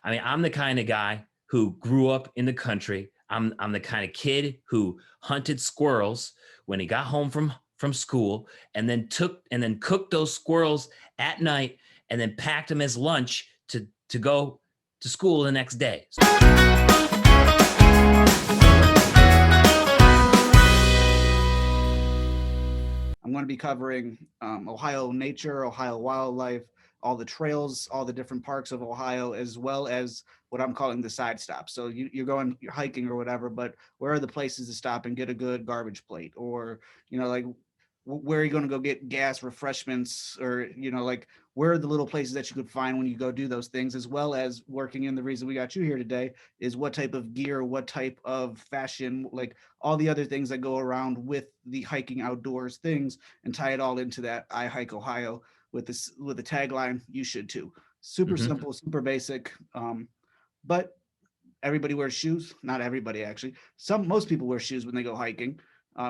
I mean, I'm the kind of guy who grew up in the country. I'm the kind of kid who hunted squirrels when he got home from school, and then cooked those squirrels at night, and then packed them as lunch to go to school the next day. I'm going to be covering Ohio nature, Ohio wildlife, all the trails, all the different parks of Ohio, as well as what I'm calling the side stops. So you're hiking or whatever, but where are the places to stop and get a good garbage plate, or like where are you going to go get gas, refreshments, or like where are the little places that you could find when you go do those things, as well as working in the reason we got you here today is what type of gear, what type of fashion, like all the other things that go around with the hiking outdoors things, and tie it all into that I hike Ohio with the tagline "You should too." Super Mhm. simple, super basic, but everybody wears shoes. Not everybody actually. Most people wear shoes when they go hiking.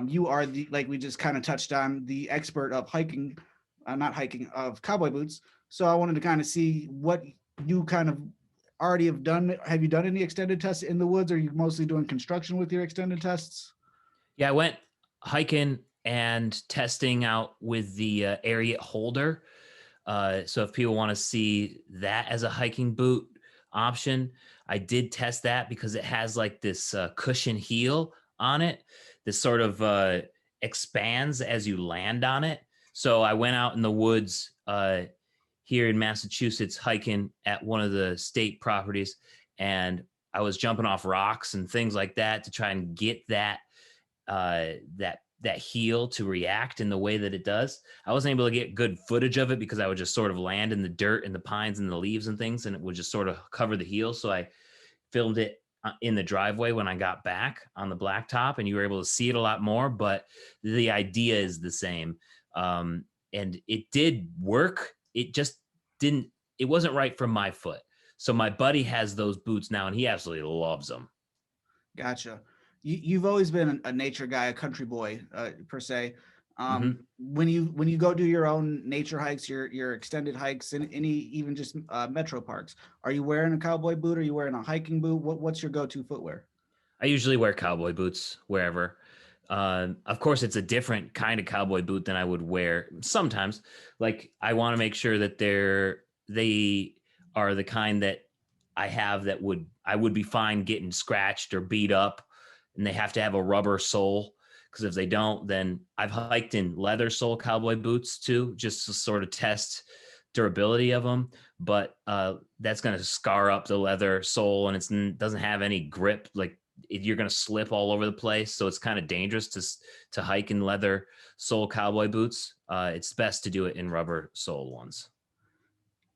You are the like we just kind of touched on the expert of hiking, not hiking of cowboy boots. So I wanted to kind of see what you kind of already have done. Have you done any extended tests in the woods? Or are you mostly doing construction with your extended tests? Yeah, I went hiking and testing out with the Ariat Holder. So if people want to see that as a hiking boot option, I did test that because it has like this cushion heel on it. This sort of expands as you land on it. So I went out in the woods here in Massachusetts hiking at one of the state properties, and I was jumping off rocks and things like that to try and get that heel to react in the way that it does. I wasn't able to get good footage of it because I would just sort of land in the dirt and the pines and the leaves and things, and it would just sort of cover the heel. So I filmed it in the driveway when I got back on the blacktop, and you were able to see it a lot more. But the idea is the same, and it did work. It just didn't. It wasn't right for my foot. So my buddy has those boots now, and he absolutely loves them. Gotcha. You've always been a nature guy, a country boy, per se. Mm-hmm. When you go do your own nature hikes, your extended hikes, and any even just metro parks, are you wearing a cowboy boot? Are you wearing a hiking boot? What's your go-to footwear? I usually wear cowboy boots wherever. Of course, it's a different kind of cowboy boot than I would wear sometimes. Like I want to make sure that they are the kind that I would be fine getting scratched or beat up, and they have to have a rubber sole because if they don't, then I've hiked in leather sole cowboy boots too, just to sort of test durability of them. But that's going to scar up the leather sole, and it doesn't have any grip. Like you're going to slip all over the place, so it's kind of dangerous to hike in leather sole cowboy boots. It's best to do it in rubber sole ones.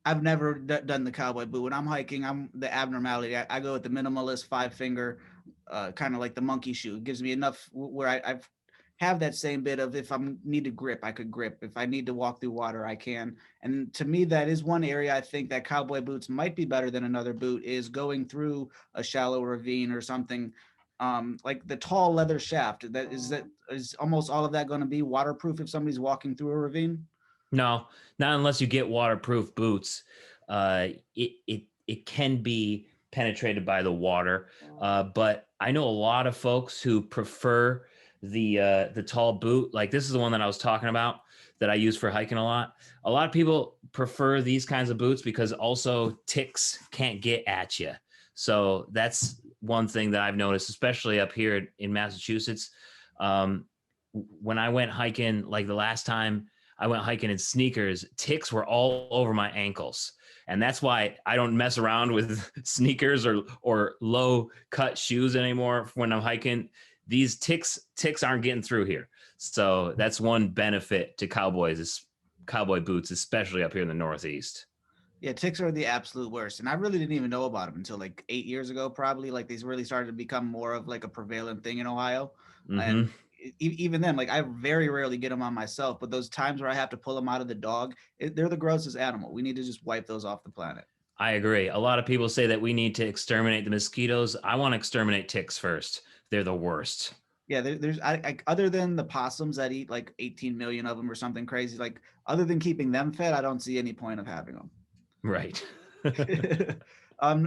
I've never done the cowboy boot. When I'm hiking, I'm the abnormality. I go with the minimalist five finger, kind of like the monkey shoe. It gives me enough where I've have that same bit of if I need to grip, I could grip. If I need to walk through water, I can. And to me, that is one area I think that cowboy boots might be better than another boot is going through a shallow ravine or something. Like the tall leather shaft. That is almost all of that going to be waterproof if somebody's walking through a ravine? No, not unless you get waterproof boots. It can be penetrated by the water, but I know a lot of folks who prefer the tall boot. Like this is the one that I was talking about that I use for hiking a lot. A lot of people prefer these kinds of boots because also ticks can't get at you. So that's one thing that I've noticed, especially up here in Massachusetts. Um, when I went hiking, like the last time I went hiking in sneakers, ticks were all over my ankles. And that's why I don't mess around with sneakers or low cut shoes anymore when I'm hiking. These ticks aren't getting through here. So that's one benefit to cowboys is cowboy boots, especially up here in the Northeast. Yeah, ticks are the absolute worst. And I really didn't even know about them until like 8 years ago, probably. Like these really started to become more of like a prevalent thing in Ohio. Mm-hmm. And even then, like I very rarely get them on myself, but those times where I have to pull them out of the dog, they're the grossest animal. We need to just wipe those off the planet. I agree. A lot of people say that we need to exterminate the mosquitoes. I want to exterminate ticks first. They're the worst. Yeah, there's other than the possums that eat like 18 million of them or something crazy, like other than keeping them fed, I don't see any point of having them. Right.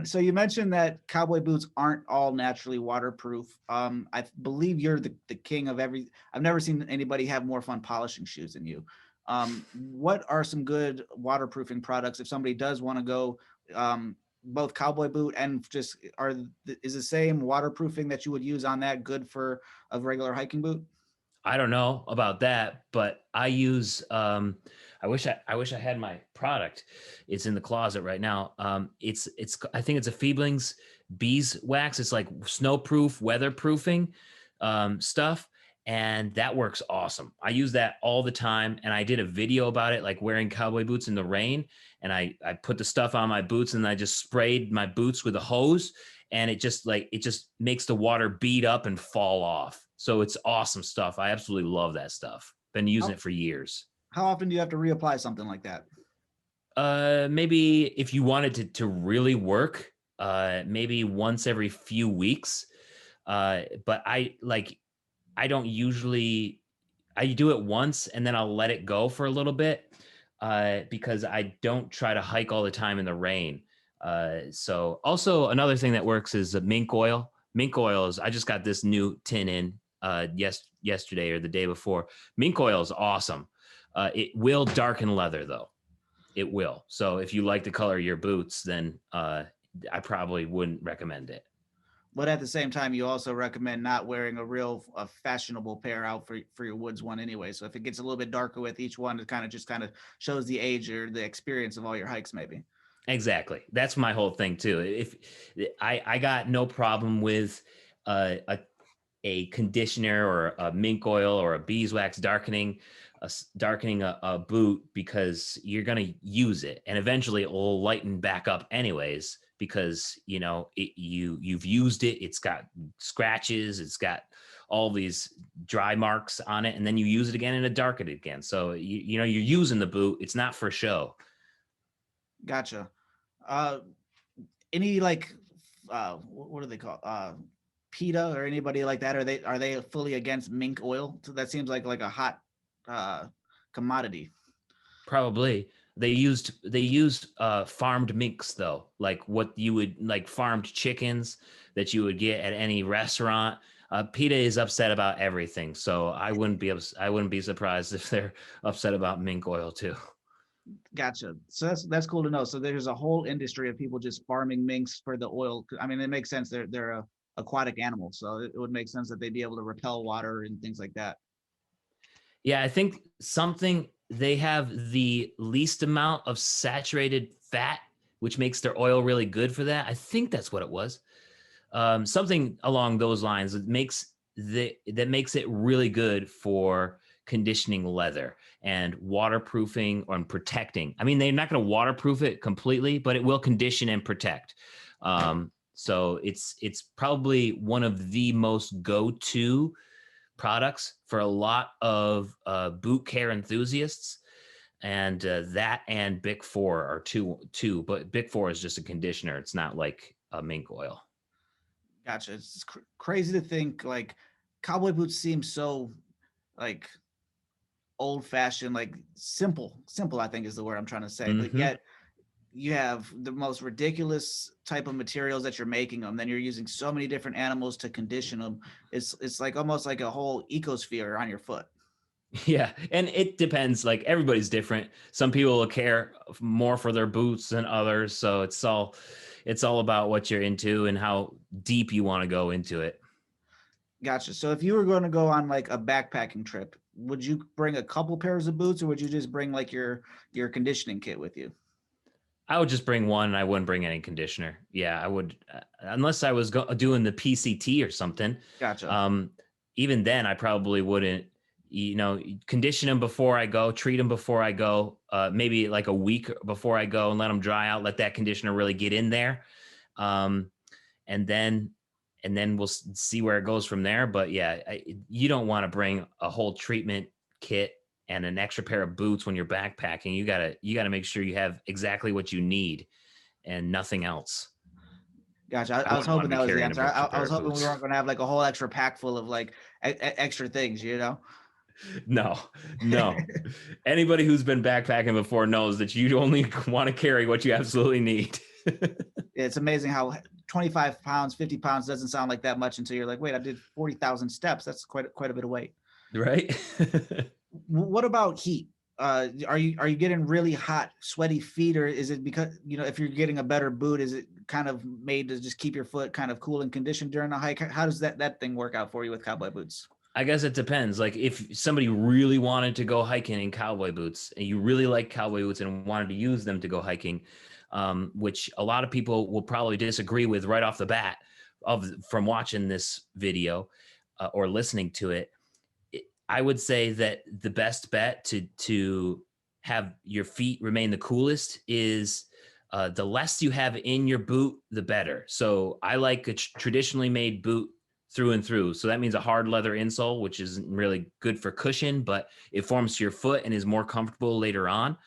So you mentioned that cowboy boots aren't all naturally waterproof. I believe you're the king of every. I've never seen anybody have more fun polishing shoes than you. What are some good waterproofing products if somebody does want to go both cowboy boot and just is the same waterproofing that you would use on that good for a regular hiking boot? I don't know about that, but I use I wish I had my product. It's in the closet right now. It's I think it's a Feeblings beeswax. It's like snowproof, weatherproofing stuff. And that works awesome. I use that all the time. And I did a video about it, like wearing cowboy boots in the rain. And I put the stuff on my boots and I just sprayed my boots with a hose, and it just makes the water bead up and fall off. So it's awesome stuff. I absolutely love that stuff. Been using How, it for years. how often do you have to reapply something like that? Maybe if you wanted to really work, maybe once every few weeks. But I don't usually I do it once and then I'll let it go for a little bit because I don't try to hike all the time in the rain. So also another thing that works is mink oil. Mink oil is I just got this new tin in yesterday or the day before. Mink oil is awesome. It will darken leather though. It will. So if you like the color of your boots, then I probably wouldn't recommend it. But at the same time, you also recommend not wearing a fashionable pair out for your woods one anyway. So if it gets a little bit darker with each one, it kind of shows the age or the experience of all your hikes, maybe. Exactly. That's my whole thing too. If I got no problem with a conditioner or a mink oil or a beeswax darkening a boot, because you're going to use it and eventually it will lighten back up anyways, because you've used it. It's got scratches, it's got all these dry marks on it, and then you use it again and it darken it again. So you're using the boot. It's not for show. Gotcha. Uh, any like what do they call PETA or anybody like that? Are they fully against mink oil? So that seems like a hot uh commodity. Probably. They used farmed minks though, like what you would like farmed chickens that you would get at any restaurant. PETA is upset about everything, so I wouldn't be surprised if they're upset about mink oil too. Gotcha. So that's cool to know. So there's a whole industry of people just farming minks for the oil. I mean, it makes sense. They're a aquatic animal, so it would make sense that they'd be able to repel water and things like that. Yeah, I think something they have the least amount of saturated fat, which makes their oil really good for that. I think that's what it was. Something along those lines that makes it really good for conditioning leather and waterproofing and protecting. I mean, they're not going to waterproof it completely, but it will condition and protect. So it's probably one of the most go-to products for a lot of boot care enthusiasts. And that and Bic Four are two, but Bic Four is just a conditioner. It's not like a mink oil. Gotcha. It's crazy to think like cowboy boots seem so like old fashioned, like simple. Simple, I think is the word I'm trying to say. But Hmm. yet you have the most ridiculous type of materials that you're making them. Then you're using so many different animals to condition them. It's like almost like a whole ecosphere on your foot. Yeah, and it depends. Like everybody's different. Some people will care more for their boots than others. So it's all about what you're into and how deep you want to go into it. Gotcha. So if you were going to go on like a backpacking trip, would you bring a couple pairs of boots or would you just bring like your conditioning kit with you? I would just bring one and I wouldn't bring any conditioner. Yeah, I would, unless I was doing the PCT or something. Gotcha. Um, Even then, I probably wouldn't, condition them before I go, treat them before I go, maybe like a week before I go and let them dry out, let that conditioner really get in there. Um, and then, and then we'll see where it goes from there. But yeah, you don't want to bring a whole treatment kit and an extra pair of boots when you're backpacking. You gotta make sure you have exactly what you need and nothing else. Gotcha. I I was wouldn't want hoping to be that was the carrying answer. an extra I pair was of hoping we boots. weren't going to have like a whole extra pack full of like extra things, you know? No, no. Anybody who's been backpacking before knows that you only want to carry what you absolutely need. It's amazing how 25 pounds, 50 pounds doesn't sound like that much until you're like, wait, I did 40,000 steps. That's quite a bit of weight. Right? What about heat? Are you getting really hot, sweaty feet, or is it because, if you're getting a better boot, is it kind of made to just keep your foot kind of cool and conditioned during the hike? How does that thing work out for you with cowboy boots? I guess it depends. Like if somebody really wanted to go hiking in cowboy boots and you really like cowboy boots and wanted to use them to go hiking, which a lot of people will probably disagree with right off the bat from watching this video or listening to it, I would say that the best bet to have your feet remain the coolest is the less you have in your boot, the better. So I like a traditionally made boot through and through. So that means a hard leather insole, which isn't really good for cushion, but it forms to your foot and is more comfortable later on.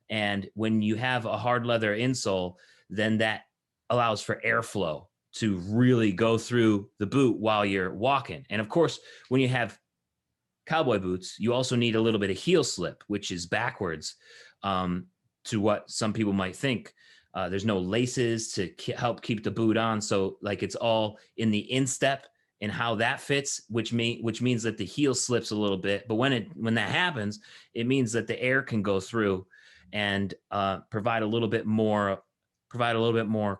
And when you have a hard leather insole, then that allows for airflow to really go through the boot while you're walking. And of course, when you have cowboy boots, you also need a little bit of heel slip, which is backwards to what some people might think. There's no laces to help keep the boot on. So like it's all in the instep and how that fits, which means that the heel slips a little bit. But when that happens, it means that the air can go through and provide a little bit more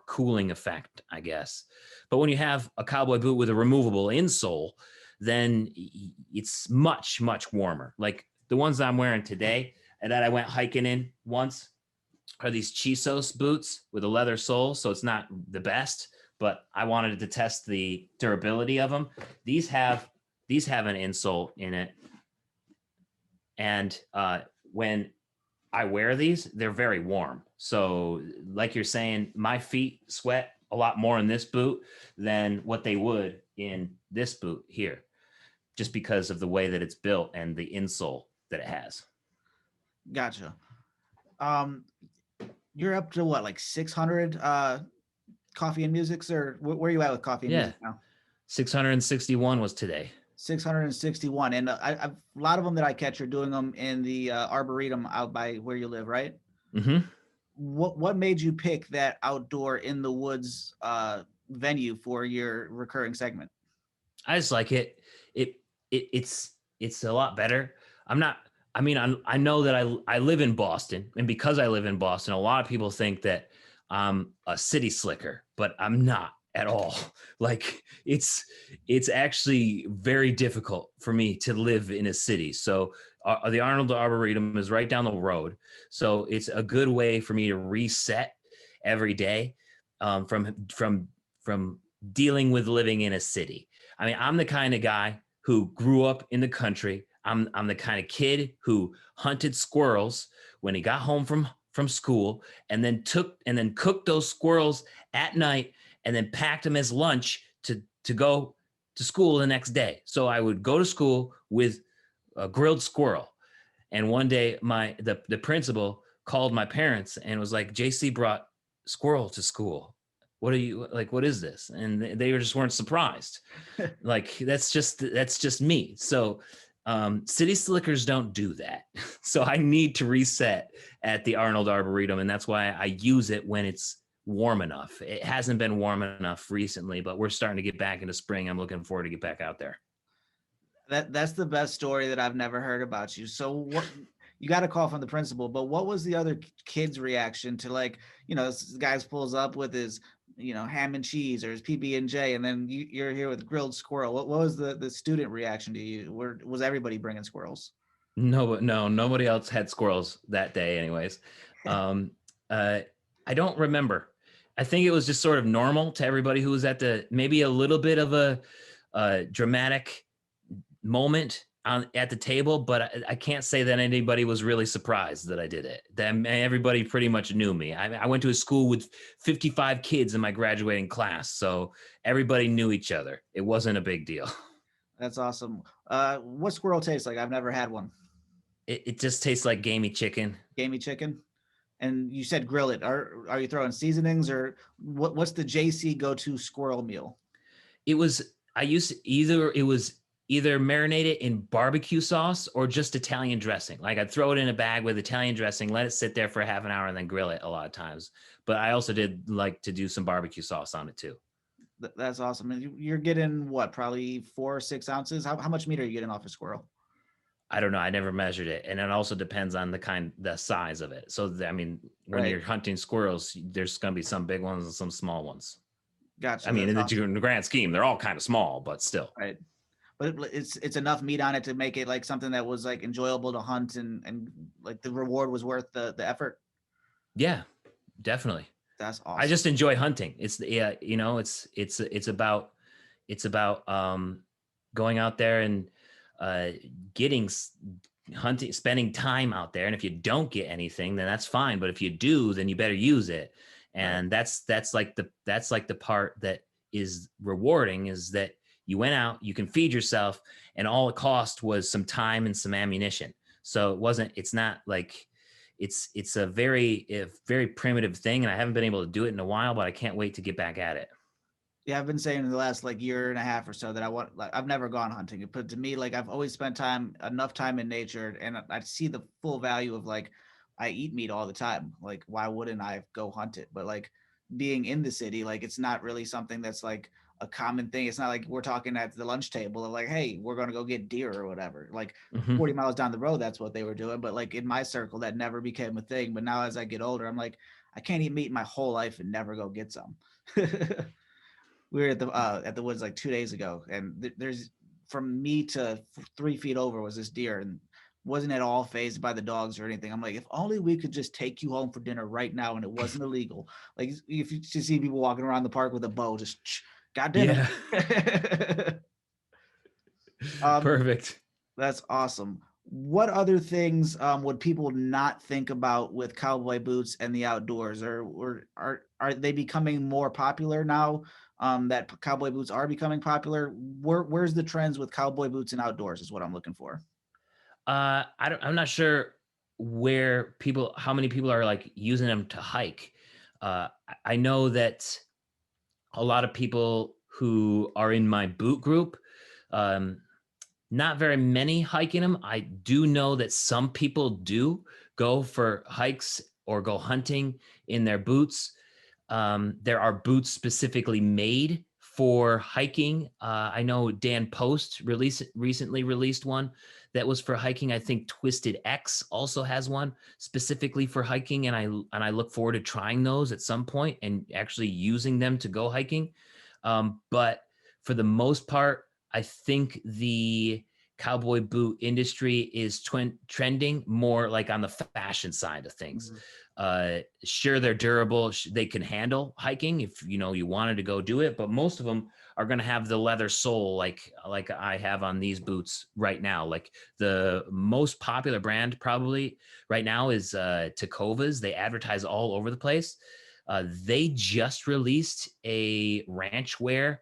cooling effect, I guess. But when you have a cowboy boot with a removable insole, then it's much, much warmer. Like the ones that I'm wearing today and that I went hiking in once are these Chisos boots with a leather sole. So it's not the best, but I wanted to test the durability of them. These have an insole in it. And when I wear these, they're very warm. So like you're saying, my feet sweat a lot more in this boot than what they would in this boot here, just because of the way that it's built and the insole that it has. Gotcha. You're up to what, like 600 coffee and musics, or where are you at with coffee and Yeah. music now? 661 was today. 661. And a lot of them that I catch are doing them in the Arboretum out by where you live, right? Mm-hmm. What made you pick that outdoor in the woods venue for your recurring segment? I just like it. It's a lot better. I know that I live in Boston, and because I live in Boston, a lot of people think that I'm a city slicker, but I'm not at all. Like it's actually very difficult for me to live in a city. So the Arnold Arboretum is right down the road, so it's a good way for me to reset every day from dealing with living in a city. I mean, I'm the kind of guy who grew up in the country. I'm the kind of kid who hunted squirrels when he got home from school, and then cooked those squirrels at night and then packed them as lunch to go to school the next day. So I would go to school with a grilled squirrel. And one day the principal called my parents and was like, JC brought squirrel to school. What are you like? What is this? And they just weren't surprised. Like that's just me. So city slickers don't do that. So I need to reset at the Arnold Arboretum, and that's why I use it when it's warm enough. It hasn't been warm enough recently, but we're starting to get back into spring. I'm looking forward to get back out there. That's the best story that I've never heard about you. So what, you got a call from the principal, but what was the other kid's reaction to, like, this guy pulls up with his, ham and cheese or his PB&J, and then you're here with grilled squirrel. What was the student reaction to you? Was everybody bringing squirrels? No, nobody else had squirrels that day anyways. I don't remember. I think it was just sort of normal to everybody who was maybe a little bit of a dramatic moment at the table, but I can't say that anybody was really surprised that I did it. Everybody pretty much knew me. I went to a school with 55 kids in my graduating class, so everybody knew each other. It wasn't a big deal. That's awesome. What squirrel tastes like? I've never had one. It just tastes like gamey chicken. Gamey chicken? And you said grill it. Are you throwing seasonings, or what's the JC go-to squirrel meal? It was either marinated in barbecue sauce or just Italian dressing. Like I'd throw it in a bag with Italian dressing, let it sit there for half an hour, and then grill it a lot of times. but I also did like to do some barbecue sauce on it too. That's awesome. And you're getting what, probably 4 or 6 ounces? How much meat are you getting off a squirrel? I don't know. I never measured it, and it also depends on the size of it. So I mean, when Right. you're hunting squirrels, there's going to be some big ones and some small ones. I Gotcha. mean, That's in awesome. the grand scheme, they're all kind of small, but still. Right. But it's enough meat on it to make it like something that was like enjoyable to hunt, and like the reward was worth the effort. Yeah, definitely. That's I awesome. just enjoy hunting. It's yeah, it's about going out there and uh getting hunting, spending time out there. And if you don't get anything, then that's fine. But if you do, then you better use it. Right. And that's like the part that is rewarding, is that you went out, you can feed yourself, and all it cost was some time and some ammunition. So it's not like it's a very primitive thing, and I haven't been able to do it in a while, but I can't wait to get back at it. Yeah, I've been saying in the last like year and a half or so that I want, like, I've never gone hunting. But to me, like, I've always spent enough time in nature, and I see the full value of, like, I eat meat all the time. Like, why wouldn't I go hunt it? But like being in the city, like, it's not really something that's like a common thing. It's not like we're talking at the lunch table of like, hey, we're gonna go get deer or whatever. Like Hmm. 40 miles down the road, that's what they were doing. But like in my circle, that never became a thing. But now as I get older, I'm like, I can't eat meat my whole life and never go get some. We were at the woods like 2 days ago, and there's from me to 3 feet over was this deer, and wasn't at all phased by the dogs or anything. I'm like, if only we could just take you home for dinner right now and it wasn't illegal. Like if you just see people walking around the park with a bow, just got dinner. Yeah. um, Perfect. that's awesome. What other things would people not think about with cowboy boots and the outdoors, or are they becoming more popular now? That cowboy boots are becoming popular. Where's the trends with cowboy boots and outdoors is what I'm looking for. I'm not sure how many people are like using them to hike. I know that a lot of people who are in my boot group, um, not very many hiking them. I do know that some people do go for hikes or go hunting in their boots. There are boots specifically made for hiking. I know Dan Post recently released one that was for hiking. I think Twisted X also has one specifically for hiking, and I look forward to trying those at some point and actually using them to go hiking. But for the most part, I think the cowboy boot industry is trending more like on the fashion side of things. Mhm. Sure, they're durable, they can handle hiking if you wanted to go do it, but most of them are going to have the leather sole, like I have on these boots right now. Like the most popular brand probably right now is Tacovas. They advertise all over the place. They just released a ranch wear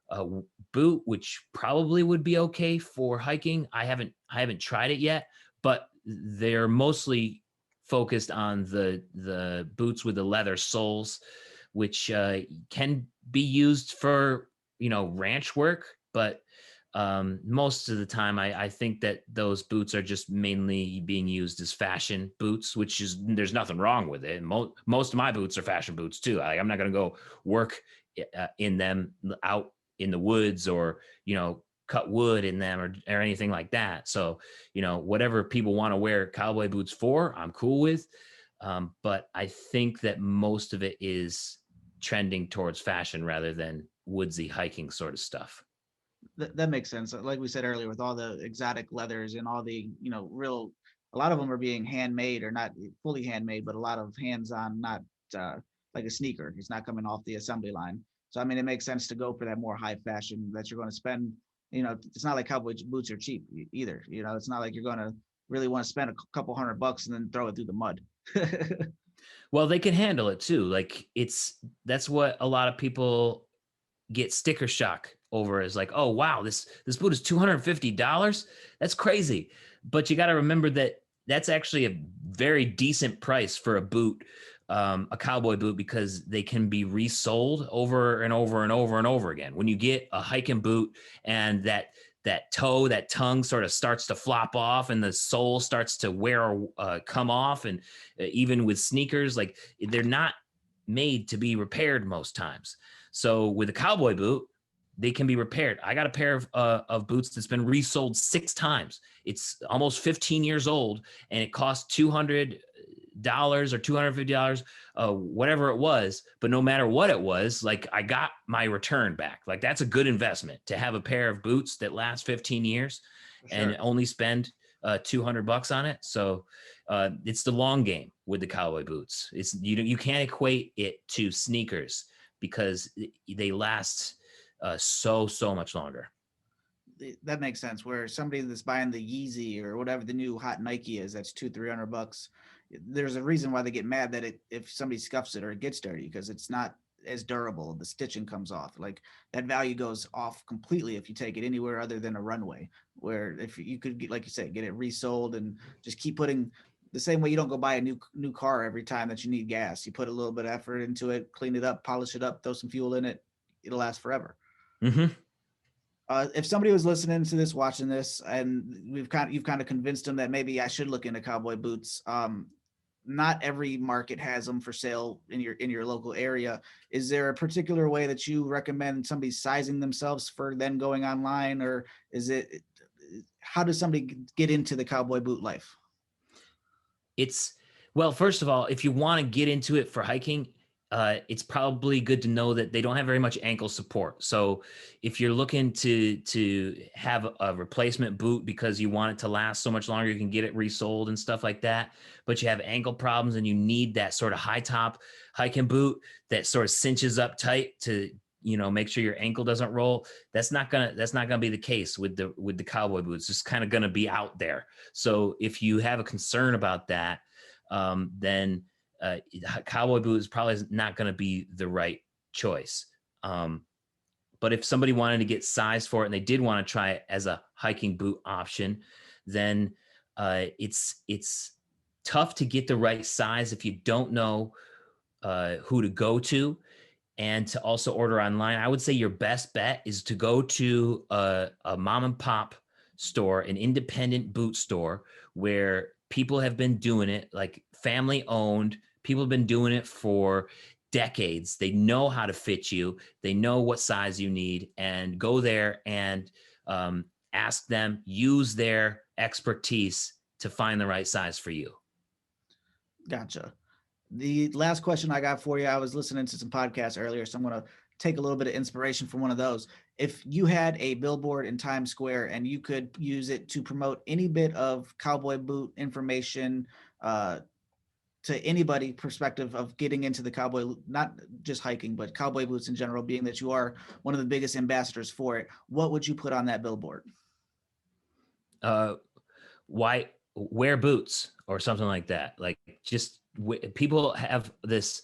uh, boot, which probably would be okay for hiking. I haven't tried it yet, but they're mostly focused on the boots with the leather soles, which can be used for ranch work, but most of the time I think that those boots are just mainly being used as fashion boots, which is there's nothing wrong with it. Most of my boots are fashion boots too. I'm not going to go work in them out in the woods, or cut wood in them, or anything like that. So whatever people want to wear cowboy boots for, I'm cool with. But I think that most of it is trending towards fashion rather than woodsy hiking sort of stuff. That makes sense. Like we said earlier, with all the exotic leathers and all the, real, a lot of them are being handmade, or not fully handmade, but a lot of hands-on, not uh, like a sneaker. It's not coming off the assembly line. So I mean, it makes sense to go for that more high fashion that you're going to spend. It's not like cowboy boots are cheap either. It's not like you're going to really want to spend a couple $100 and then throw it through the mud. Well, they can handle it too. Like that's what a lot of people get sticker shock over, is like, oh wow, this boot is $250. That's crazy. But you got to remember that that's actually a very decent price for a boot, a cowboy boot, because they can be resold over and over and over and over again. When you get a hiking boot and that tongue sort of starts to flop off and the sole starts to come off, and even with sneakers, like they're not made to be repaired most times. So with a cowboy boot, they can be repaired. I got a pair of boots that's been resold 6 times. It's almost 15 years old, and it cost $200 or $250, whatever it was. But no matter what it was, like, I got my return back. Like, that's a good investment to have a pair of boots that last 15 years and Sure. only spend $200 on it. So it's the long game with the cowboy boots. It's you can't equate it to sneakers because they last so much longer. That makes sense. Where somebody that's buying the Yeezy or whatever the new hot Nike is, that's $200-300. There's a reason why they get mad that if somebody scuffs it or it gets dirty, because it's not as durable. The stitching comes off. Like, that value goes off completely if you take it anywhere other than a runway. Where if you could get, like you said, get it resold and just keep putting, the same way you don't go buy a new car every time that you need gas. You put a little bit of effort into it, clean it up, polish it up, throw some fuel in it. It'll last forever. Mm-hmm. If somebody was listening to this, watching this, and you've kind of convinced them that maybe I should look into cowboy boots. Not every market has them for sale in your local area. Is there a particular way that you recommend somebody sizing themselves for then going online, or is it, how does somebody get into the cowboy boot life? Well, first of all, if you want to get into it for hiking, it's probably good to know that they don't have very much ankle support. So if you're looking to have a replacement boot because you want it to last so much longer, you can get it resold and stuff like that, but you have ankle problems and you need that sort of high top hiking boot that sort of cinches up tight to, make sure your ankle doesn't roll. That's not gonna be the case with the cowboy boots. It's kind of gonna be out there. So if you have a concern about that, then cowboy boot is probably not going to be the right choice. But if somebody wanted to get size for it and they did want to try it as a hiking boot option, then it's tough to get the right size if you don't know who to go to and to also order online. I would say your best bet is to go to a mom and pop store, an independent boot store where people have been doing it, like family owned. People have been doing it for decades. They know how to fit you. They know what size you need, and go there and ask them, use their expertise to find the right size for you. Gotcha. The last question I got for you, I was listening to some podcasts earlier, so I'm going to take a little bit of inspiration from one of those. If you had a billboard in Times Square and you could use it to promote any bit of cowboy boot information to anybody perspective of getting into the cowboy, not just hiking, but cowboy boots in general, being that you are one of the biggest ambassadors for it, what would you put on that billboard? Why wear boots or something like that? Like, just people have this.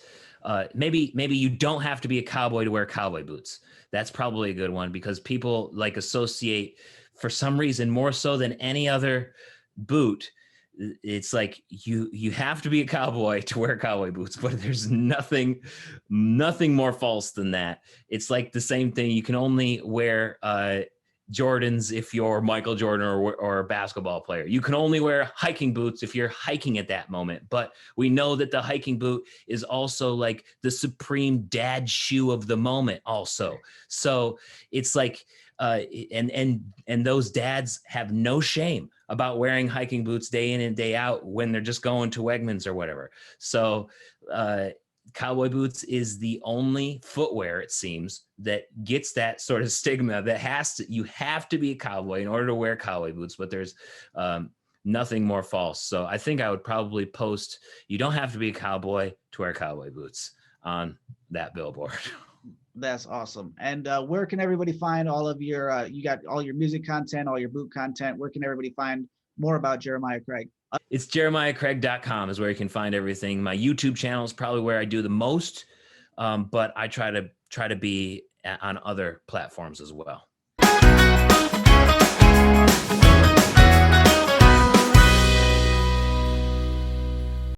Maybe you don't have to be a cowboy to wear cowboy boots. That's probably a good one, because people like associate, for some reason, more so than any other boot. It's like you have to be a cowboy to wear cowboy boots, but there's nothing more false than that. It's like the same thing. You can only wear Jordans if you're Michael Jordan or a basketball player. You can only wear hiking boots if you're hiking at that moment. But we know that the hiking boot is also like the supreme dad shoe of the moment also. So it's like, and those dads have no shame about wearing hiking boots day in and day out when they're just going to Wegmans or whatever. So cowboy boots is the only footwear, it seems, that gets that sort of stigma that you have to be a cowboy in order to wear cowboy boots, but there's nothing more false. So I think I would probably post, you don't have to be a cowboy to wear cowboy boots on that billboard. That's awesome. And where can everybody find all of your, you got all your music content, all your boot content. Where can everybody find more about Jeremiah Craig? It's jeremiahcraig.com is where you can find everything. My YouTube channel is probably where I do the most, but I try to be on other platforms as well.